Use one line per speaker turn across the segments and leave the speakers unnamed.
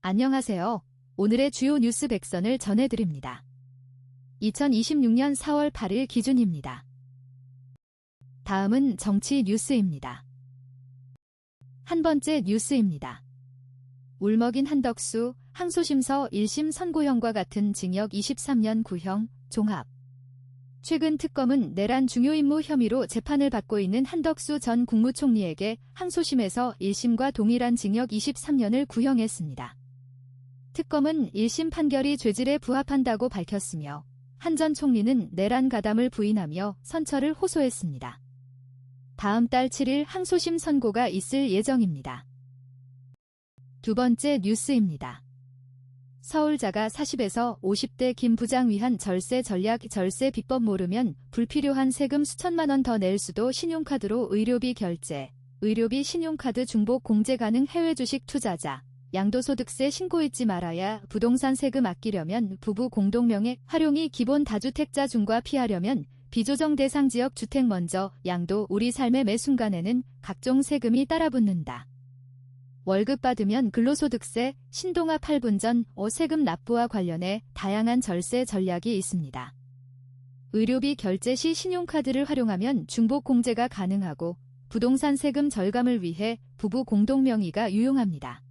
안녕하세요. 오늘의 주요 뉴스 백선을 전해드립니다. 2026년 4월 8일 기준입니다. 다음은 정치 뉴스입니다. 한 번째 뉴스입니다. 울먹인 한덕수, 항소심서 1심 선고형과 같은 징역 23년 구형, 종합. 최근 특검은 내란 중요임무 혐의로 재판을 받고 있는 한덕수 전 국무총리에게 항소심에서 1심과 동일한 징역 23년을 구형했습니다. 특검은 1심 판결이 죄질에 부합한다고 밝혔으며 한 전 총리는 내란 가담을 부인하며 선처를 호소했습니다. 다음 달 7일 항소심 선고가 있을 예정입니다. 두 번째 뉴스입니다. 서울자가 40에서 50대 김 부장 위한 절세 전략. 절세 비법 모르면 불필요한 세금 수천만 원 더 낼 수도. 신용카드로 의료비 결제, 의료비 신용카드 중복 공제 가능. 해외 주식 투자자, 양도소득세 신고 잊지 말아야. 부동산 세금 아끼려면 부부 공동명의 활용이 기본. 다주택자 중과 피하려면 비조정 대상 지역 주택 먼저. 양도. 우리 삶의 매 순간에는 각종 세금이 따라붙는다. 월급 받으면 근로소득세, 신동아 8분 전 세금 납부와 관련해 다양한 절세 전략이 있습니다. 의료비 결제 시 신용카드를 활용하면 중복 공제가 가능하고 부동산 세금 절감을 위해 부부 공동명의가 유용합니다.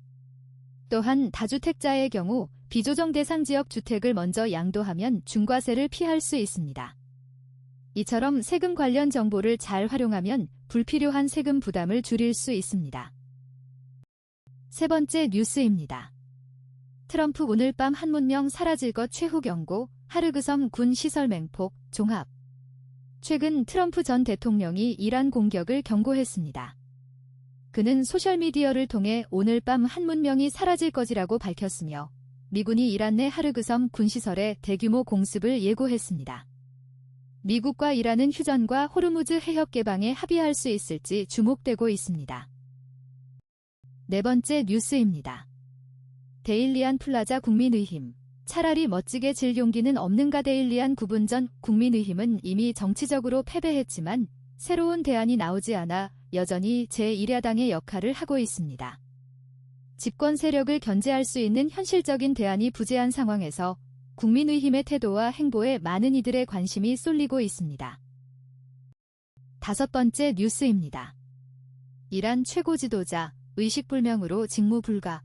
또한 다주택자의 경우 비조정 대상 지역 주택을 먼저 양도하면 중과세를 피할 수 있습니다. 이처럼 세금 관련 정보를 잘 활용하면 불필요한 세금 부담을 줄일 수 있습니다. 세 번째 뉴스입니다. 트럼프 오늘 밤 한문명 사라질 것 최후 경고. 하르그섬 군 시설 맹폭, 종합. 최근 트럼프 전 대통령이 이란 공격을 경고했습니다. 그는 소셜미디어를 통해 오늘 밤 한문명이 사라질 것이라고 밝혔으며 미군이 이란 내 하르그섬 군시설에 대규모 공습을 예고했습니다. 미국과 이란은 휴전과 호르무즈 해협 개방에 합의할 수 있을지 주목되고 있습니다. 네 번째 뉴스입니다. 데일리안 플라자 국민의힘. 차라리 멋지게 질 용기는 없는가. 데일리안 9분 전 국민의힘은 이미 정치적으로 패배했지만 새로운 대안이 나오지 않아 여전히 제1야당의 역할을 하고 있습니다. 집권 세력을 견제할 수 있는 현실적인 대안이 부재한 상황에서 국민의힘의 태도와 행보에 많은 이들의 관심이 쏠리고 있습니다. 다섯 번째 뉴스입니다. 이란 최고 지도자 의식불명으로 직무 불가.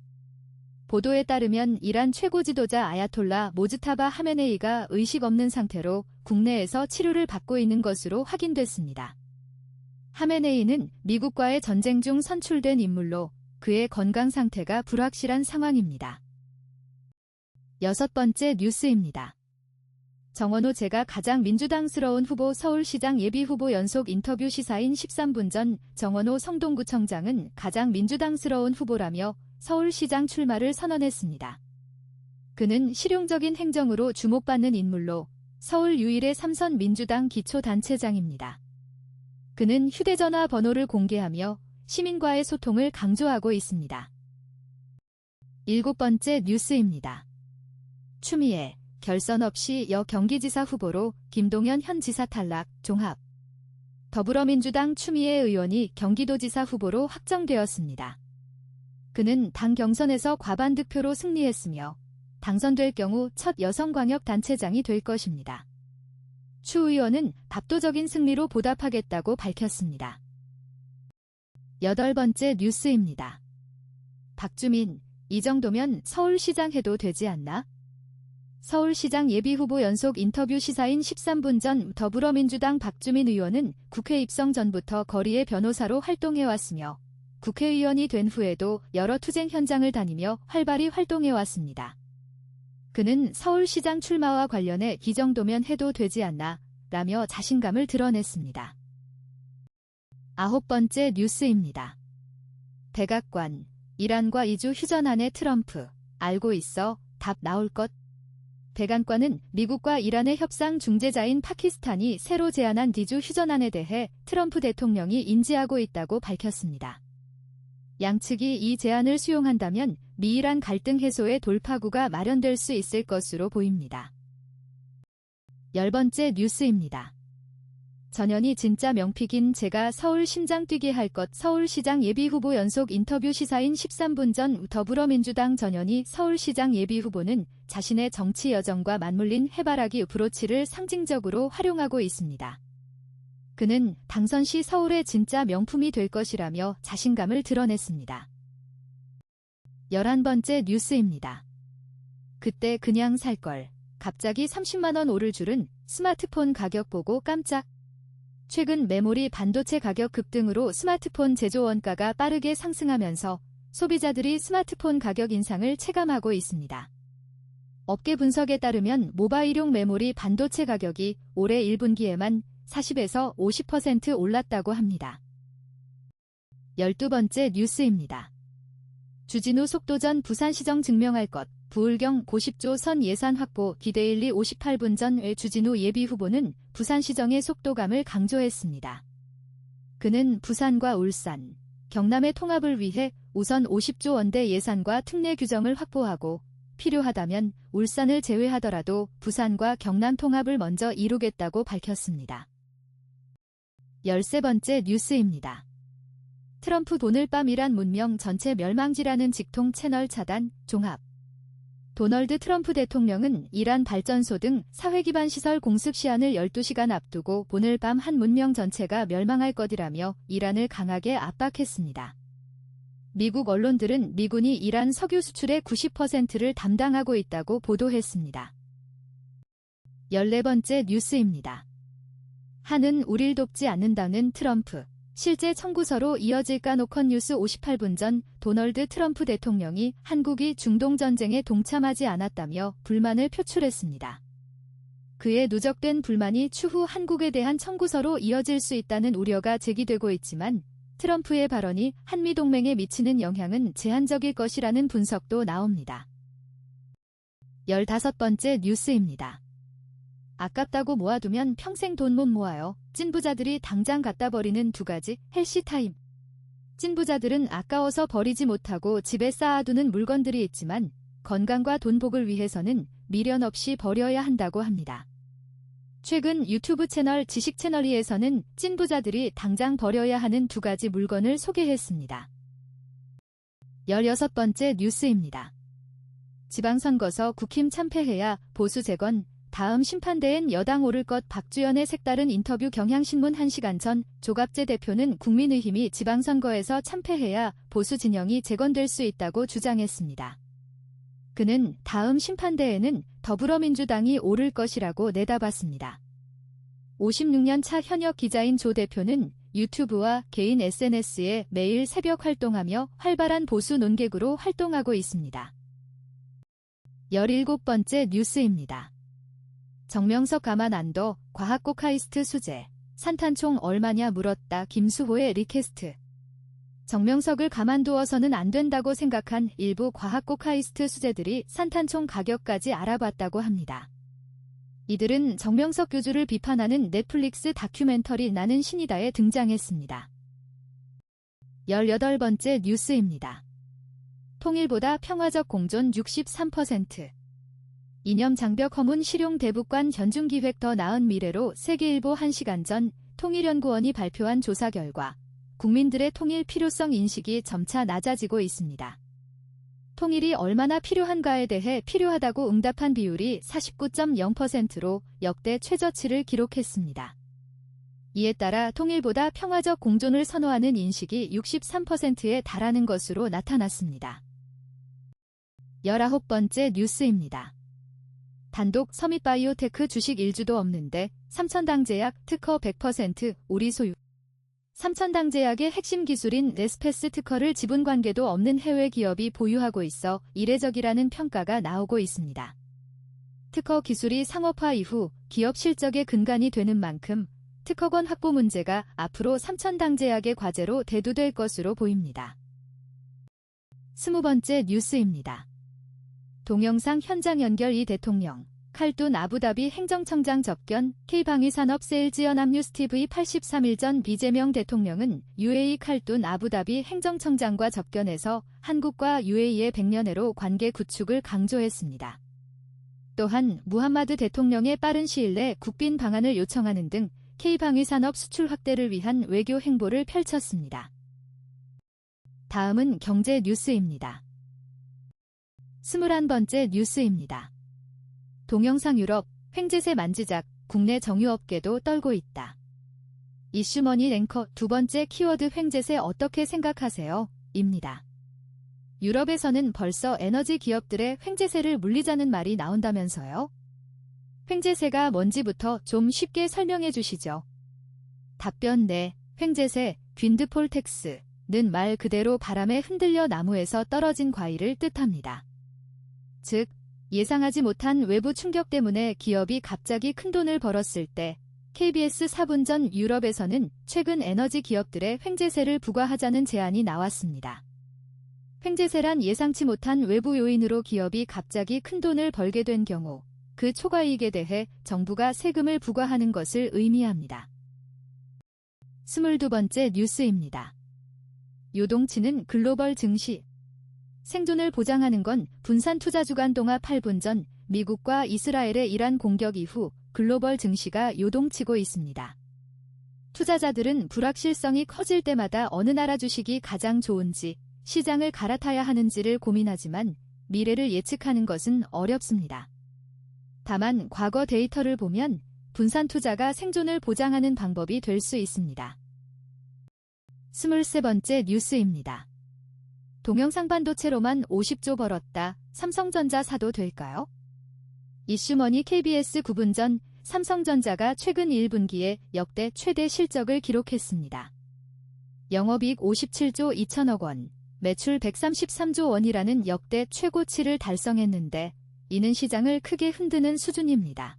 보도에 따르면 이란 최고 지도자 아야톨라 모즈타바 하메네이가 의식 없는 상태로 국내에서 치료를 받고 있는 것으로 확인됐습니다. 하메네이는 미국과의 전쟁 중 선출된 인물로 그의 건강 상태가 불확실한 상황입니다. 여섯 번째 뉴스입니다. 정원호 제가 가장 민주당스러운 후보. 서울시장 예비후보 연속 인터뷰. 시사인 13분 전 정원호 성동구청장은 가장 민주당스러운 후보라며 서울시장 출마를 선언했습니다. 그는 실용적인 행정으로 주목받는 인물로 서울 유일의 3선 민주당 기초단체장입니다. 그는 휴대전화 번호를 공개하며 시민과의 소통을 강조하고 있습니다. 일곱 번째 뉴스입니다. 추미애 결선 없이 경기지사 후보로. 김동연 현 지사 탈락, 종합. 더불어민주당 추미애 의원이 경기도지사 후보로 확정되었습니다. 그는 당 경선에서 과반 득표로 승리했으며 당선될 경우 첫 여성광역단체장이 될 것입니다. 추 의원은 압도적인 승리로 보답하겠다고 밝혔습니다. 여덟 번째 뉴스입니다. 박주민, 이 정도면 서울시장 해도 되지 않나? 서울시장 예비후보 연속 인터뷰. 시사인 13분 전 더불어민주당 박주민 의원은 국회 입성 전부터 거리의 변호사로 활동해왔으며 국회의원이 된 후에도 여러 투쟁 현장을 다니며 활발히 활동해왔습니다. 그는 서울시장 출마와 관련해 이 정도면 해도 되지 않나 라며 자신감을 드러냈습니다. 아홉 번째 뉴스입니다. 백악관, 이란과 2주 휴전안의 트럼프, 알고 있어? 답 나올 것? 백악관은 미국과 이란의 협상 중재자인 파키스탄이 새로 제안한 2주 휴전안에 대해 트럼프 대통령이 인지하고 있다고 밝혔습니다. 양측이 이 제안을 수용한다면 미이란 갈등 해소의 돌파구가 마련될 수 있을 것으로 보입니다. 열 번째 뉴스입니다. 전현희 진짜 명픽인 제가 서울 심장 뛰게 할 것. 서울시장 예비후보 연속 인터뷰 시사인 13분 전 더불어민주당 전현희 서울시장 예비후보는 자신의 정치 여정과 맞물린 해바라기 브로치를 상징적으로 활용하고 있습니다. 그는 당선 시 서울의 진짜 명품이 될 것이라며 자신감을 드러냈습니다. 11번째 뉴스입니다. 그때 그냥 살걸. 갑자기 30만원 오를 줄은 스마트폰 가격 보고 깜짝. 최근 메모리 반도체 가격 급등으로 스마트폰 제조 원가가 빠르게 상승하면서 소비자들이 스마트폰 가격 인상을 체감하고 있습니다. 업계 분석에 따르면 모바일용 메모리 반도체 가격이 올해 1분기에만 40에서 50% 올랐다고 합니다. 12번째 뉴스입니다. 주진우 속도전 부산시정 증명할 것. 부울경 고10조 선 예산 확보. 기대일리 58분 전 주진우 예비후보는 부산시정의 속도감을 강조했습니다. 그는 부산과 울산, 경남의 통합을 위해 우선 50조 원대 예산과 특례 규정을 확보하고 필요하다면 울산을 제외하더라도 부산과 경남 통합을 먼저 이루겠다고 밝혔습니다. 13번째 뉴스입니다. 트럼프 오늘밤 이란 문명 전체 멸망지라는 직통 채널 차단, 종합. 도널드 트럼프 대통령은 이란 발전소 등 사회기반 시설 공습 시한을 12시간 앞두고 오늘 밤 한 문명 전체가 멸망할 것이라며 이란을 강하게 압박했습니다. 미국 언론들은 미군이 이란 석유 수출의 90%를 담당하고 있다고 보도했습니다. 14번째 뉴스입니다. 한은 우릴 돕지 않는다는 트럼프. 실제 청구서로 이어질까. 노컷 뉴스 58분 전 도널드 트럼프 대통령이 한국이 중동전쟁에 동참하지 않았다며 불만을 표출했습니다. 그의 누적된 불만이 추후 한국에 대한 청구서로 이어질 수 있다는 우려가 제기되고 있지만 트럼프의 발언이 한미동맹에 미치는 영향은 제한적일 것이라는 분석도 나옵니다. 15번째 뉴스입니다. 아깝다고 모아두면 평생 돈 못 모아요. 찐부자들이 당장 갖다 버리는 2가지 헬시타임. 찐부자들은 아까워서 버리지 못하고 집에 쌓아두는 물건들이 있지만 건강과 돈복을 위해서는 미련 없이 버려야 한다고 합니다. 최근 유튜브 채널 지식채널이에서는 찐부자들이 당장 버려야 하는 2가지 물건을 소개했습니다. 16번째 뉴스입니다. 지방선거서 국힘 참패해야 보수 재건. 다음 심판대엔 여당 오를 것. 박주연의 색다른 인터뷰. 경향신문 1시간 전 조갑재 대표는 국민의힘이 지방선거에서 참패해야 보수 진영이 재건될 수 있다고 주장했습니다. 그는 다음 심판대에는 더불어민주당이 오를 것이라고 내다봤습니다. 56년 차 현역 기자인 조 대표는 유튜브와 개인 SNS에 매일 새벽 활동하며 활발한 보수 논객으로 활동하고 있습니다. 17번째 뉴스입니다. 정명석 가만 안 둬. 과학고 카이스트 수재. 산탄총 얼마냐 물었다. 김수호의 리퀘스트. 정명석을 가만두어서는 안 된다고 생각한 일부 과학고 카이스트 수재들이 산탄총 가격까지 알아봤다고 합니다. 이들은 정명석 교주를 비판하는 넷플릭스 다큐멘터리 나는 신이다에 등장했습니다. 18번째 뉴스입니다. 통일보다 평화적 공존 63%. 이념 장벽 허문 실용 대북관 현중기획 더 나은 미래로 세계일보 1시간 전 통일연구원이 발표한 조사 결과 국민들의 통일 필요성 인식이 점차 낮아지고 있습니다. 통일이 얼마나 필요한가에 대해 필요하다고 응답한 비율이 49.0%로 역대 최저치를 기록했습니다. 이에 따라 통일보다 평화적 공존을 선호하는 인식이 63%에 달하는 것으로 나타났습니다. 19번째 뉴스입니다. 단독 서밋바이오테크 주식 1주도 없는데 삼천당제약 특허 100% 우리 소유. 삼천당제약의 핵심 기술인 레스페스 특허를 지분관계도 없는 해외 기업이 보유하고 있어 이례적이라는 평가가 나오고 있습니다. 특허 기술이 상업화 이후 기업 실적의 근간이 되는 만큼 특허권 확보 문제가 앞으로 삼천당제약의 과제로 대두될 것으로 보입니다. 20번째 뉴스입니다. 동영상 현장 연결. 이 대통령. 칼둔 아부다비 행정청장 접견. K방위산업 세일즈연합뉴스TV 83일 전 이재명 대통령은 UAE 칼둔 아부다비 행정청장과 접견해서 한국과 UAE의 100년해로 관계 구축을 강조했습니다. 또한 무함마드 대통령의 빠른 시일 내 국빈 방한을 요청하는 등 K방위산업 수출 확대를 위한 외교 행보를 펼쳤습니다. 다음은 경제 뉴스입니다. 21번째 뉴스입니다. 동영상 유럽, 횡재세 만지작, 국내 정유업계도 떨고 있다. 이슈머니 랭커 두 번째 키워드 횡재세 어떻게 생각하세요? 입니다. 유럽에서는 벌써 에너지 기업들의 횡재세를 물리자는 말이 나온다면서요? 횡재세가 뭔지부터 좀 쉽게 설명해 주시죠. 답변 네, 횡재세, 윈드폴 텍스는 말 그대로 바람에 흔들려 나무에서 떨어진 과일을 뜻합니다. 즉, 예상하지 못한 외부 충격 때문에 기업이 갑자기 큰돈을 벌었을 때 KBS 4분 전 유럽에서는 최근 에너지 기업들의 횡재세를 부과하자는 제안이 나왔습니다. 횡재세란 예상치 못한 외부 요인으로 기업이 갑자기 큰돈을 벌게 된 경우 그 초과이익에 대해 정부가 세금을 부과하는 것을 의미합니다. 22번째 뉴스입니다. 요동치는 글로벌 증시. 생존을 보장하는 건 분산 투자 주간 동화 8분 전 미국과 이스라엘의 이란 공격 이후 글로벌 증시가 요동치고 있습니다. 투자자들은 불확실성이 커질 때마다 어느 나라 주식이 가장 좋은지, 시장을 갈아타야 하는지를 고민하지만 미래를 예측하는 것은 어렵습니다. 다만 과거 데이터를 보면 분산 투자가 생존을 보장하는 방법이 될 수 있습니다. 23번째 뉴스입니다. 동영상 반도체로만 50조 벌었다. 삼성전자 사도 될까요? 이슈머니 KBS 9분 전 삼성전자가 최근 1분기에 역대 최대 실적을 기록했습니다. 영업이익 57조 2천억 원, 매출 133조 원이라는 역대 최고치를 달성했는데 이는 시장을 크게 흔드는 수준입니다.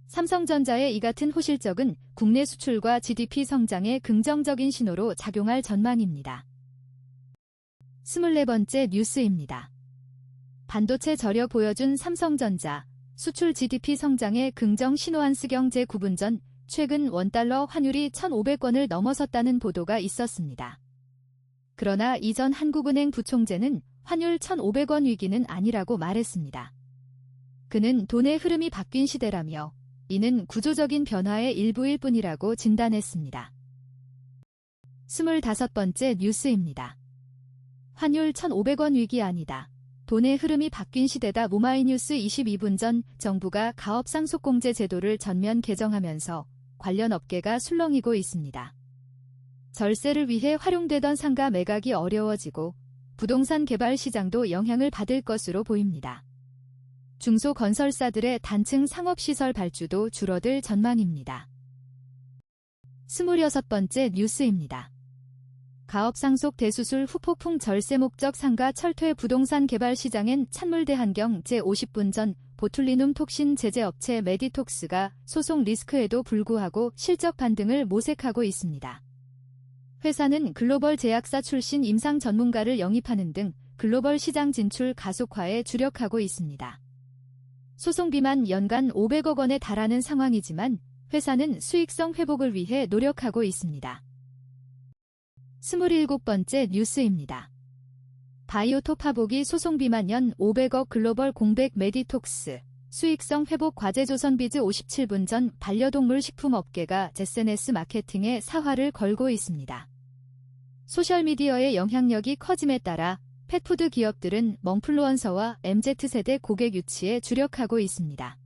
삼성전자의 이 같은 호실적은 국내 수출과 GDP 성장에 긍정적인 신호로 작용할 전망입니다. 24번째 뉴스입니다. 반도체 저력 보여준 삼성전자, 수출 GDP 성장에 긍정 신호한 스경 제9분 전 최근 원달러 환율이 1,500원을 넘어섰다는 보도가 있었습니다. 그러나 이전 한국은행 부총재는 환율 1,500원 위기는 아니라고 말했습니다. 그는 돈의 흐름이 바뀐 시대라며 이는 구조적인 변화의 일부일 뿐이라고 진단했습니다. 25번째 뉴스입니다. 환율 1,500원 위기 아니다. 돈의 흐름이 바뀐 시대다. 모마이뉴스 22분 전 정부가 가업상속공제 제도를 전면 개정하면서 관련 업계가 술렁이고 있습니다. 절세를 위해 활용되던 상가 매각이 어려워지고 부동산 개발 시장도 영향을 받을 것으로 보입니다. 중소건설사들의 단층 상업시설 발주도 줄어들 전망입니다. 26번째 뉴스입니다. 가업상속 대수술 후 폭풍 절세 목적 상가 철퇴 부동산 개발 시장엔 찬물대한경 제50분 전 보툴리눔 톡신 제재업체 메디톡스가 소송 리스크에도 불구하고 실적 반등을 모색하고 있습니다. 회사는 글로벌 제약사 출신 임상 전문가를 영입하는 등 글로벌 시장 진출 가속화에 주력하고 있습니다. 소송비만 연간 500억 원에 달하는 상황이지만 회사는 수익성 회복을 위해 노력하고 있습니다. 27번째 뉴스입니다. 바이오톱 화복이 소송비만 연 500억 글로벌 공백 메디톡스, 수익성 회복 과제 조선비즈 57분 전 반려동물 식품업계가 SNS 마케팅에 사활을 걸고 있습니다. 소셜미디어의 영향력이 커짐에 따라 펫푸드 기업들은 멍플루언서와 MZ세대 고객 유치에 주력하고 있습니다.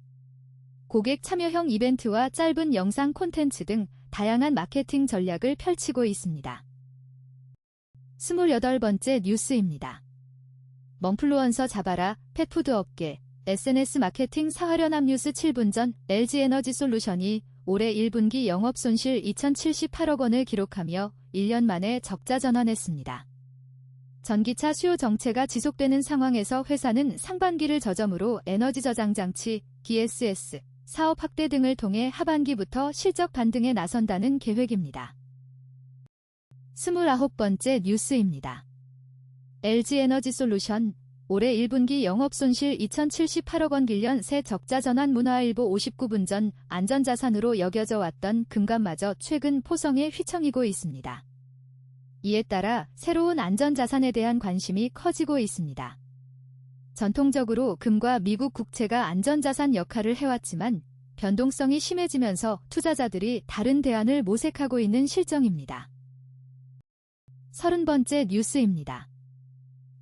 고객 참여형 이벤트와 짧은 영상 콘텐츠 등 다양한 마케팅 전략을 펼치고 있습니다. 28번째 뉴스입니다. 멍플루언서 잡아라, 펫푸드 업계, SNS 마케팅 사활연합 뉴스 7분 전 LG에너지솔루션이 올해 1분기 영업손실 2,078억 원을 기록하며 1년 만에 적자 전환했습니다. 전기차 수요 정체가 지속되는 상황에서 회사는 상반기를 저점으로 에너지 저장 장치, GSS, 사업 확대 등을 통해 하반기부터 실적 반등에 나선다는 계획입니다. 29번째 뉴스입니다. LG에너지솔루션, 올해 1분기 영업손실 2,078억 원 1년 새 적자 전환 문화일보 59분 전 안전자산으로 여겨져 왔던 금값마저 최근 포성에 휘청이고 있습니다. 이에 따라 새로운 안전자산에 대한 관심이 커지고 있습니다. 전통적으로 금과 미국 국채가 안전자산 역할을 해왔지만 변동성이 심해지면서 투자자들이 다른 대안을 모색하고 있는 실정입니다. 30번째 뉴스입니다.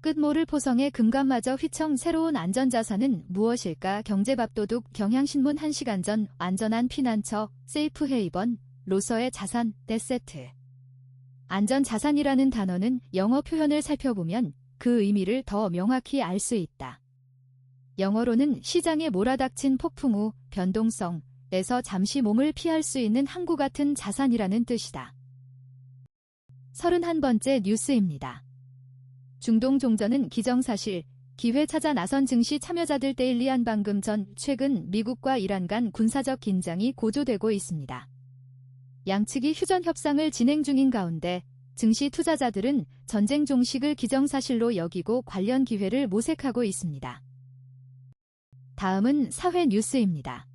끝모를 포성의 금감마저 휘청 새로운 안전자산은 무엇일까? 경제밥도둑 경향신문 1시간 전 안전한 피난처 세이프헤이번 로서의 자산 데세트. 안전자산이라는 단어는 영어 표현을 살펴보면 그 의미를 더 명확히 알 수 있다. 영어로는 시장에 몰아닥친 폭풍 후 변동성에서 잠시 몸을 피할 수 있는 항구 같은 자산이라는 뜻이다. 31번째 뉴스입니다. 중동 종전은 기정사실, 기회 찾아 나선 증시 참여자들 데일리안 방금 전 최근 미국과 이란 간 군사적 긴장이 고조되고 있습니다. 양측이 휴전 협상을 진행 중인 가운데 증시 투자자들은 전쟁 종식을 기정사실로 여기고 관련 기회를 모색하고 있습니다. 다음은 사회 뉴스입니다.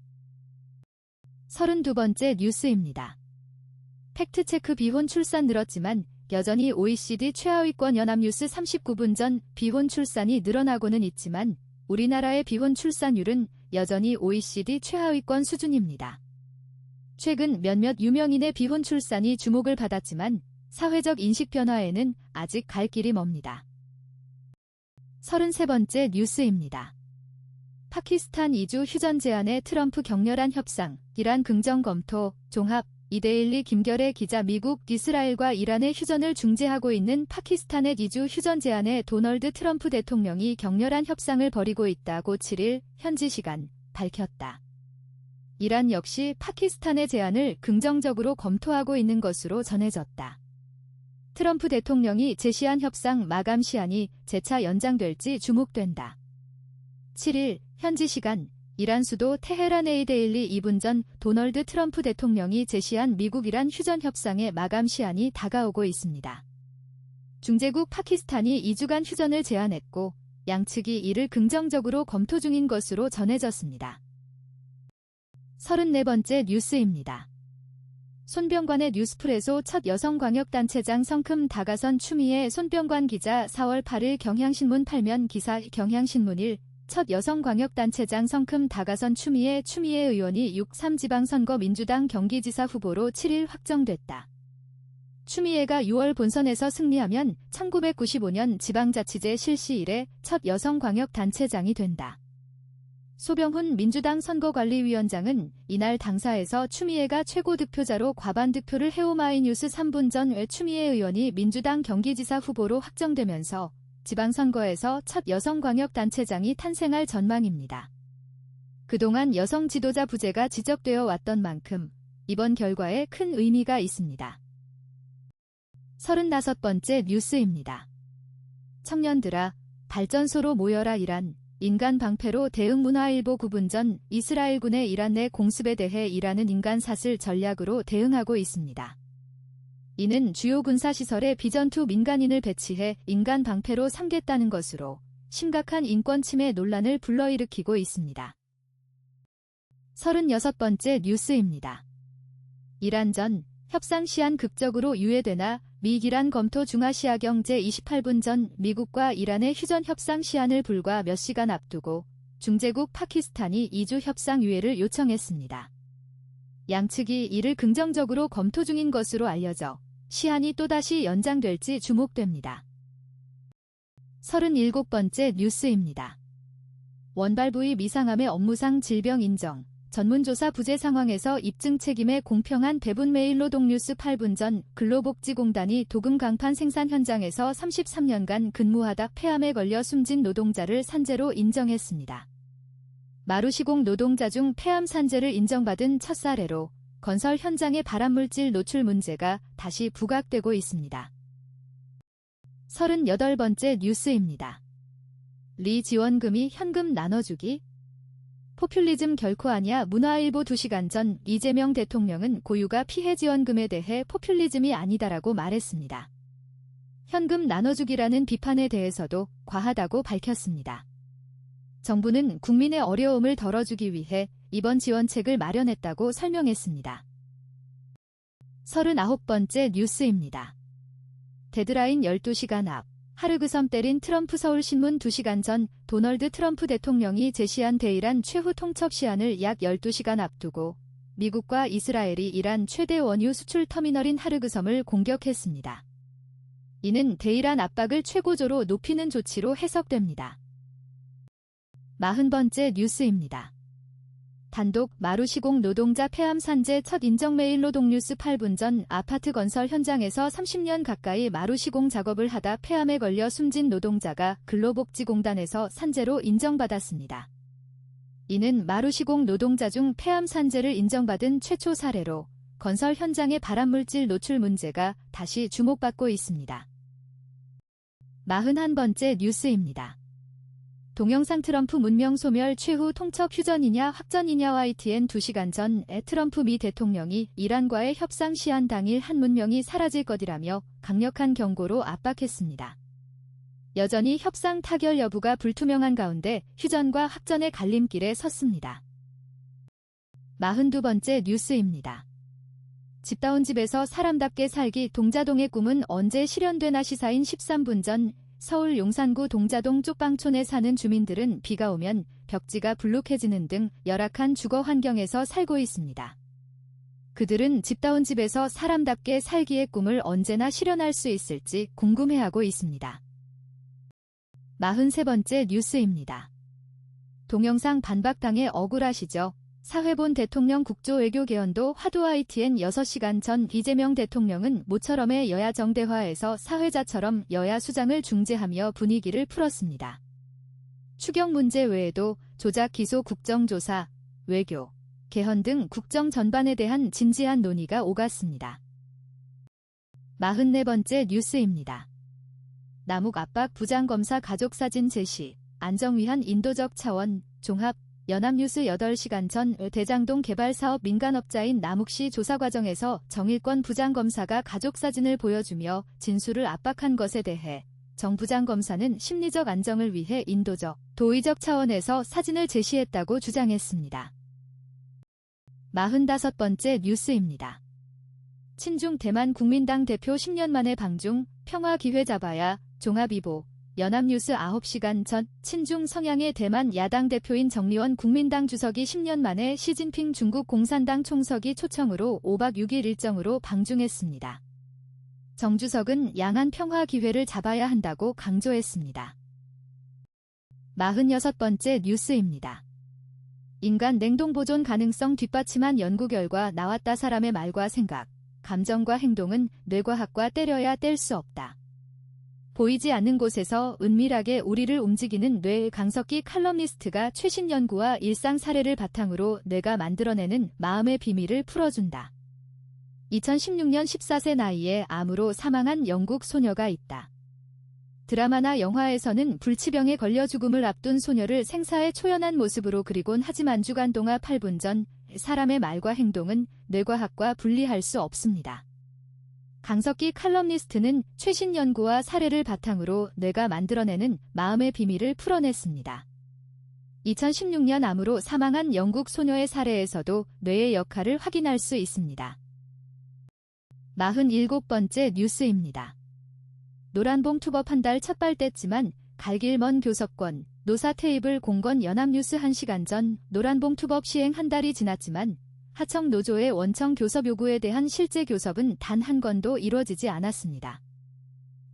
32번째 뉴스입니다. 팩트체크 비혼 출산 늘었지만 여전히 OECD 최하위권 연합뉴스 39분 전 비혼 출산이 늘어나고는 있지만 우리나라의 비혼 출산율은 여전히 OECD 최하위권 수준입니다. 최근 몇몇 유명인의 비혼 출산이 주목을 받았지만 사회적 인식 변화에는 아직 갈 길이 멉니다. 33번째 뉴스입니다. 파키스탄 이주 휴전 제안에 트럼프 격렬한 협상, 이란 긍정 검토, 종합, 이데일리 김결의 기자 미국, 이스라엘과 이란의 휴전을 중재하고 있는 파키스탄의 이주 휴전 제안에 도널드 트럼프 대통령이 격렬한 협상을 벌이고 있다고 7일 현지 시간 밝혔다. 이란 역시 파키스탄의 제안을 긍정적으로 검토하고 있는 것으로 전해졌다. 트럼프 대통령이 제시한 협상 마감 시한이 재차 연장될지 주목된다. 7일 현지 시간 이란 수도 테헤란의 데일리 2분 전 도널드 트럼프 대통령이 제시한 미국-이란 휴전 협상의 마감 시한이 다가오고 있습니다. 중재국 파키스탄이 2주간 휴전을 제안했고 양측이 이를 긍정적으로 검토 중인 것으로 전해졌습니다. 34번째 뉴스입니다. 손병관의 뉴스프레소 첫 여성광역단체장 성큼 다가선 추미애 손병관 기자 4월 8일 경향신문 8면 기사 경향신문 1 첫 여성광역단체장 성큼 다가선 추미애 의원이 6.3 지방선거 민주당 경기지사 후보로 7일 확정됐다. 추미애가 6월 본선에서 승리하면 1995년 지방자치제 실시 이래 첫 여성광역단체장이 된다. 소병훈 민주당 선거관리위원장은 이날 당사에서 추미애가 최고 득표자로 과반 득표를 해오 마이뉴스 3분 전 추미애 의원이 민주당 경기지사 후보로 확정되면서 지방선거에서 첫 여성광역단체장이 탄생할 전망입니다. 그동안 여성 지도자 부재가 지적되어 왔던 만큼 이번 결과에 큰 의미가 있습니다. 35번째 뉴스입니다. 청년들아, 발전소로 모여라. 이란, 인간 방패로 대응. 문화일보 9분 전 이스라엘군의 이란 내 공습에 대해 이란은 인간 사슬 전략으로 대응하고 있습니다. 이는 주요 군사시설에 비전투 민간인을 배치해 인간 방패로 삼겠다는 것으로 심각한 인권 침해 논란을 불러일으키고 있습니다. 36번째 뉴스입니다. 이란 전 협상 시한 극적으로 유예되나? 미-이란 검토 중아시아 경제 28분 전 미국과 이란의 휴전 협상 시한을 불과 몇 시간 앞두고 중재국 파키스탄이 2주 협상 유예를 요청했습니다. 양측이 이를 긍정적으로 검토 중인 것으로 알려져 시한이 또다시 연장될지 주목됩니다. 37번째 뉴스입니다. 원발부위 미상암의 업무상 질병 인정, 전문조사 부재 상황에서 입증 책임의 공평한 배분. 매일노동뉴스 8분 전 근로복지공단이 도금 강판 생산 현장에서 33년간 근무하다 폐암에 걸려 숨진 노동자를 산재로 인정했습니다. 마루시공 노동자 중 폐암 산재를 인정받은 첫 사례로 건설 현장의 발암물질 노출 문제가 다시 부각되고 있습니다. 38번째 뉴스입니다. 리 지원금이 현금 나눠주기? 포퓰리즘 결코 아니야. 문화일보 2시간 전 이재명 대통령은 고유가 피해 지원금에 대해 포퓰리즘이 아니다라고 말했습니다. 현금 나눠주기라는 비판에 대해서도 과하다고 밝혔습니다. 정부는 국민의 어려움을 덜어주기 위해 이번 지원책을 마련했다고 설명했습니다. 39번째 뉴스입니다. 데드라인 12시간 앞, 하르그섬 때린 트럼프 서울신문 2시간 전 도널드 트럼프 대통령이 제시한 대이란 최후 통첩 시한을 약 12시간 앞두고 미국과 이스라엘이 이란 최대 원유 수출 터미널인 하르그섬을 공격했습니다. 이는 대이란 압박을 최고조로 높이는 조치로 해석됩니다. 40번째 뉴스입니다. 단독 마루시공 노동자 폐암 산재 첫 인정 메일 노동뉴스 8분 전 아파트 건설 현장에서 30년 가까이 마루시공 작업을 하다 폐암에 걸려 숨진 노동자가 근로복지공단에서 산재로 인정받았습니다. 이는 마루시공 노동자 중 폐암 산재를 인정받은 최초 사례로 건설 현장의 발암물질 노출 문제가 다시 주목받고 있습니다. 41번째 뉴스입니다. 동영상 트럼프 문명 소멸 최후 통첩 휴전이냐 확전이냐 YTN 2시간 전에 트럼프 미 대통령이 이란과의 협상 시한 당일 한 문명이 사라질 것이라며 강력한 경고로 압박했습니다. 여전히 협상 타결 여부가 불투명한 가운데 휴전과 확전의 갈림길에 섰습니다. 42번째 뉴스입니다. 집다운 집에서 사람답게 살기 동자동의 꿈은 언제 실현되나 시사인 13분 전 서울 용산구 동자동 쪽방촌에 사는 주민들은 비가 오면 벽지가 불룩해지는 등 열악한 주거 환경에서 살고 있습니다. 그들은 집다운 집에서 사람답게 살기의 꿈을 언제나 실현할 수 있을지 궁금해하고 있습니다. 43번째 뉴스입니다. 동영상 반박당해 억울하시죠? 사회본 대통령 국조외교 개헌도 화두 YTN 6시간 전 이재명 대통령은 모처럼의 여야 정대화에서 사회자처럼 여야 수장을 중재하며 분위기를 풀었습니다. 추경 문제 외에도 조작 기소 국정조사, 외교, 개헌 등 국정 전반에 대한 진지한 논의가 오갔습니다. 44번째 뉴스입니다. 남욱 압박 부장검사 가족사진 제시, 안정위한 인도적 차원, 종합, 연합뉴스 8시간 전 대장동 개발사업 민간업자인 남욱시 조사 과정에서 정일권 부장검사가 가족사진을 보여주며 진술을 압박한 것에 대해 정 부장검사는 심리적 안정을 위해 인도적, 도의적 차원에서 사진을 제시했다고 주장했습니다. 45번째 뉴스입니다. 친중 대만 국민당 대표 10년 만에 방중, 평화 기회 잡아야, 종합이보, 연합뉴스 9시간 전 친중 성향의 대만 야당 대표인 정리원 국민당 주석이 10년 만에 시진핑 중국 공산당 총석이 초청으로 5박 6일 일정으로 방중했습니다. 정 주석은 양안 평화 기회를 잡아야 한다고 강조했습니다. 46번째 뉴스입니다. 인간 냉동 보존 가능성 뒷받침한 연구 결과 나왔다. 사람의 말과 생각, 감정과 행동은 뇌과학과 때려야 뗄 수 없다. 보이지 않는 곳에서 은밀하게 우리를 움직이는 뇌. 강석기 칼럼니스트가 최신 연구와 일상 사례를 바탕으로 뇌가 만들어내는 마음의 비밀을 풀어준다. 2016년 14세 나이에 암으로 사망한 영국 소녀가 있다. 드라마나 영화에서는 불치병에 걸려 죽음을 앞둔 소녀를 생사의 초연한 모습으로 그리곤 하지만 주간 동화 8분 전 사람의 말과 행동은 뇌과학과 분리할 수 없습니다. 강석기 칼럼니스트는 최신 연구와 사례를 바탕으로 뇌가 만들어내는 마음의 비밀을 풀어냈습니다. 2016년 암으로 사망한 영국 소녀의 사례에서도 뇌의 역할을 확인할 수 있습니다. 47번째 뉴스입니다. 노란봉 투법 한 달 첫 발 뗐지만 갈 길 먼 교섭권, 노사 테이블 공건 연합뉴스 1시간 전 노란봉 투법 시행 한 달이 지났지만 하청 노조의 원청 교섭 요구에 대한 실제 교섭은 단 한 건도 이루어지지 않았습니다.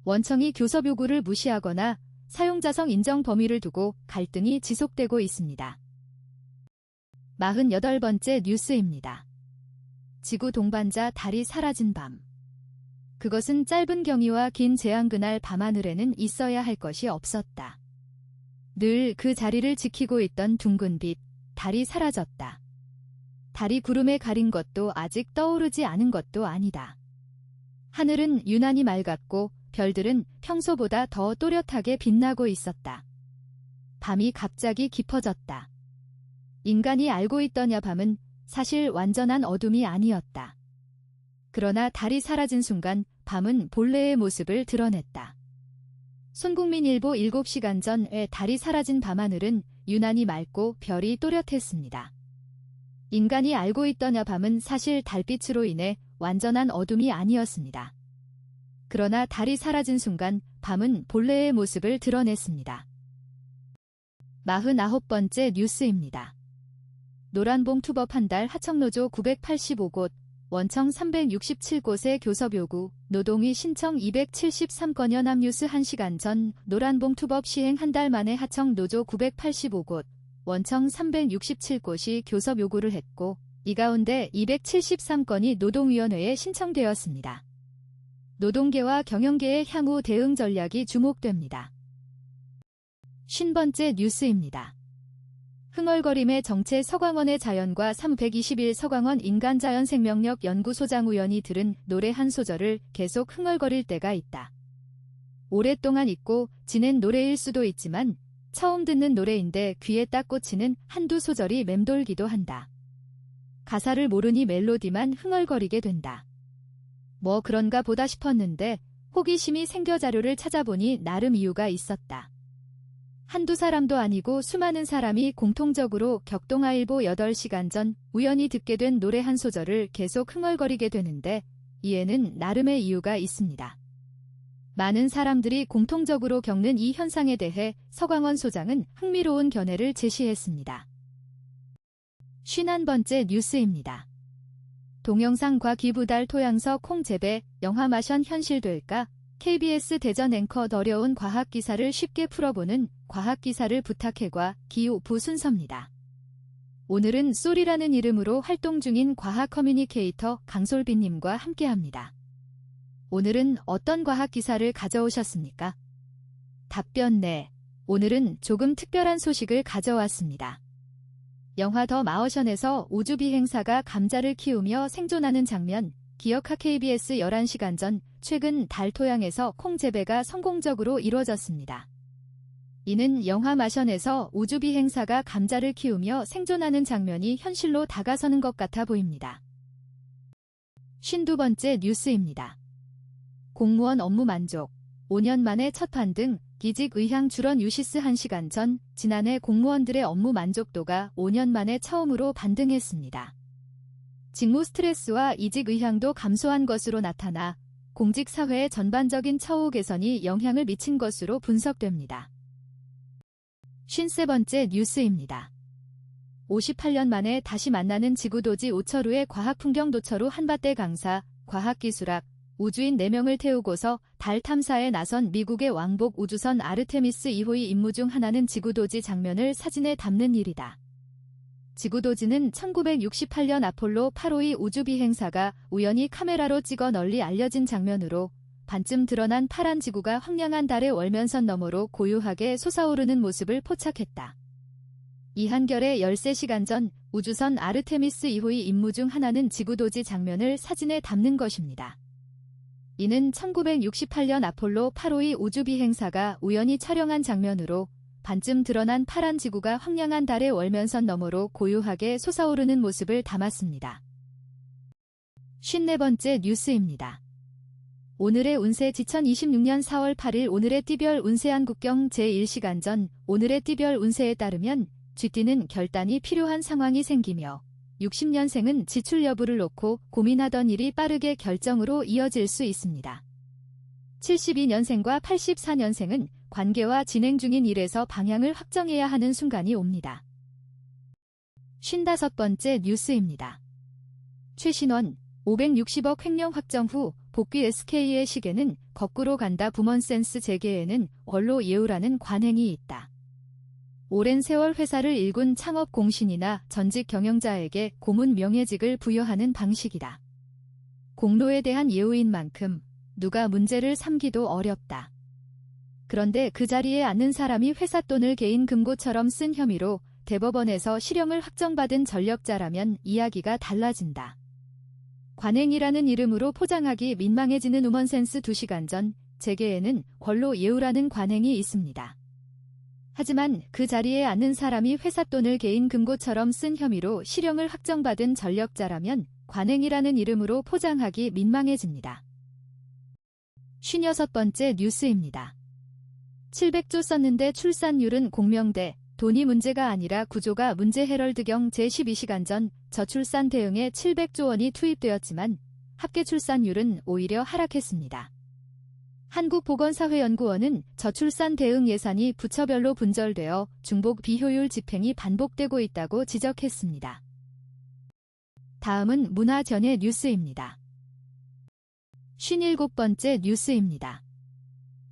원청이 교섭 요구를 무시하거나 사용자성 인정 범위를 두고 갈등이 지속되고 있습니다. 48번째 뉴스입니다. 지구 동반자 달이 사라진 밤. 그것은 짧은 경위와 긴 재앙. 그날 밤하늘에는 있어야 할 것이 없었다. 늘 그 자리를 지키고 있던 둥근 빛, 달이 사라졌다. 달이 구름에 가린 것도 아직 떠오르지 않은 것도 아니다. 하늘은 유난히 맑았고 별들은 평소보다 더 또렷하게 빛나고 있었다. 밤이 갑자기 깊어졌다. 인간이 알고 있더냐 밤은 사실 완전한 어둠이 아니었다. 그러나 달이 사라진 순간 밤은 본래의 모습을 드러냈다. 손국민일보 7시간 전에 달이 사라진 밤하늘은 유난히 맑고 별이 또렷했습니다. 인간이 알고 있더냐 밤은 사실 달빛으로 인해 완전한 어둠이 아니었습니다. 그러나 달이 사라진 순간 밤은 본래의 모습을 드러냈습니다. 49번째 뉴스입니다. 노란봉 투법 한 달 하청노조 985곳, 원청 367곳의 교섭 요구, 노동위 신청 273건. 연합뉴스 1시간 전 노란봉 투법 시행 한 달 만에 하청 노조 985곳, 원청 367곳이 교섭 요구를 했고, 이 가운데 273건이 노동위원회에 신청되었습니다. 노동계와 경영계의 향후 대응 전략이 주목됩니다. 50번째 뉴스입니다. 흥얼거림의 정체 서광원의 자연과 321 서광원 인간자연생명력 연구소장 우연히 들은 노래 한 소절을 계속 흥얼거릴 때가 있다. 오랫동안 잊고 지낸 노래일 수도 있지만 처음 듣는 노래인데 귀에 딱 꽂히는 한두 소절이 맴돌기도 한다. 가사를 모르니 멜로디만 흥얼거리게 된다. 뭐 그런가 보다 싶었는데 호기심이 생겨 자료를 찾아보니 나름 이유가 있었다. 한두 사람도 아니고 수많은 사람이 공통적으로 격동아일보 8시간 전 우연히 듣게 된 노래 한 소절을 계속 흥얼거리게 되는데 이에는 나름의 이유가 있습니다. 많은 사람들이 공통적으로 겪는 이 현상에 대해 서광원 소장은 흥미로운 견해를 제시했습니다. 51번째 뉴스입니다. 동영상과 기부달 토양서 콩 재배, 영화 마션 현실될까? KBS 대전 앵커 어려운 과학기사를 쉽게 풀어보는 과학기사를 부탁해과 기호부 순서입니다. 오늘은 쏠이라는 이름으로 활동 중인 과학 커뮤니케이터 강솔빈님과 함께합니다. 오늘은 어떤 과학기사를 가져오셨습니까? 답변 네. 오늘은 조금 특별한 소식을 가져왔습니다. 영화 더 마어션에서 우주비행사가 감자를 키우며 생존하는 장면, 기억하 KBS 11시간 전 최근 달 토양에서 콩 재배가 성공적으로 이루어졌습니다. 이는 영화 마션에서 우주비행사가 감자를 키우며 생존하는 장면이 현실로 다가서는 것 같아 보입니다. 52번째 뉴스입니다. 공무원 업무 만족, 5년 만에 첫 반등, 기직 의향 줄언 유시스 1시간 전 지난해 공무원들의 업무 만족도가 5년 만에 처음으로 반등했습니다. 직무 스트레스와 이직 의향도 감소한 것으로 나타나 공직 사회의 전반적인 처우 개선이 영향을 미친 것으로 분석됩니다. 53번째 뉴스입니다. 58년 만에 다시 만나는 지구도지 오철우의 과학풍경 도철우 한밭대 강사, 과학기술학, 우주인 4명을 태우고서 달 탐사에 나선 미국의 왕복 우주선 아르테미스 2호의 임무 중 하나는 지구도지 장면을 사진에 담는 일이다. 지구도지는 1968년 아폴로 8호의 우주비행사가 우연히 카메라로 찍어 널리 알려진 장면으로 반쯤 드러난 파란 지구가 황량한 달의 월면선 너머로 고요하게 솟아오르는 모습을 포착했다. 이 한결의 13시간 전 우주선 아르테미스 2호의 임무 중 하나는 지구도지 장면을 사진에 담는 것입니다. 이는 1968년 아폴로 8호의 우주비행사가 우연히 촬영한 장면으로 반쯤 드러난 파란 지구가 황량한 달의 월면선 너머로 고요하게 솟아오르는 모습을 담았습니다. 54번째 뉴스입니다. 오늘의 운세 지천 26년 4월 8일 오늘의 띠별 운세한 국경 제1시간 전 오늘의 띠별 운세에 따르면 쥐띠는 결단이 필요한 상황이 생기며 60년생은 지출 여부를 놓고 고민하던 일이 빠르게 결정으로 이어질 수 있습니다. 72년생과 84년생은 관계와 진행 중인 일에서 방향을 확정해야 하는 순간이 옵니다. 55번째 뉴스입니다. 최신원 560억 횡령 확정 후 복귀 SK의 시계는 거꾸로 간다. 부먼센스 재계에는 원로 예우라는 관행이 있다. 오랜 세월 회사를 일군 창업 공신이나 전직 경영자에게 고문 명예직을 부여하는 방식이다. 공로에 대한 예우인 만큼 누가 문제를 삼기도 어렵다. 그런데 그 자리에 앉는 사람이 회사 돈을 개인 금고처럼 쓴 혐의로 대법원에서 실형을 확정받은 전력자라면 이야기가 달라진다. 관행이라는 이름으로 포장하기 민망해지는 우먼센스 2시간 전 재계에는 원로 예우라는 관행이 있습니다. 하지만 그 자리에 앉는 사람이 회사 돈을 개인 금고처럼 쓴 혐의로 실형을 확정받은 전력자라면 관행이라는 이름으로 포장하기 민망해집니다. 56번째 뉴스입니다. 700조 썼는데 출산율은 공명대, 돈이 문제가 아니라 구조가 문제. 헤럴드경 제12시간 전 저출산 대응에 700조 원이 투입되었지만 합계 출산율은 오히려 하락했습니다. 한국보건사회연구원은 저출산 대응 예산이 부처별로 분절되어 중복 비효율 집행이 반복되고 있다고 지적했습니다. 다음은 문화전의 뉴스입니다. 57번째 뉴스입니다.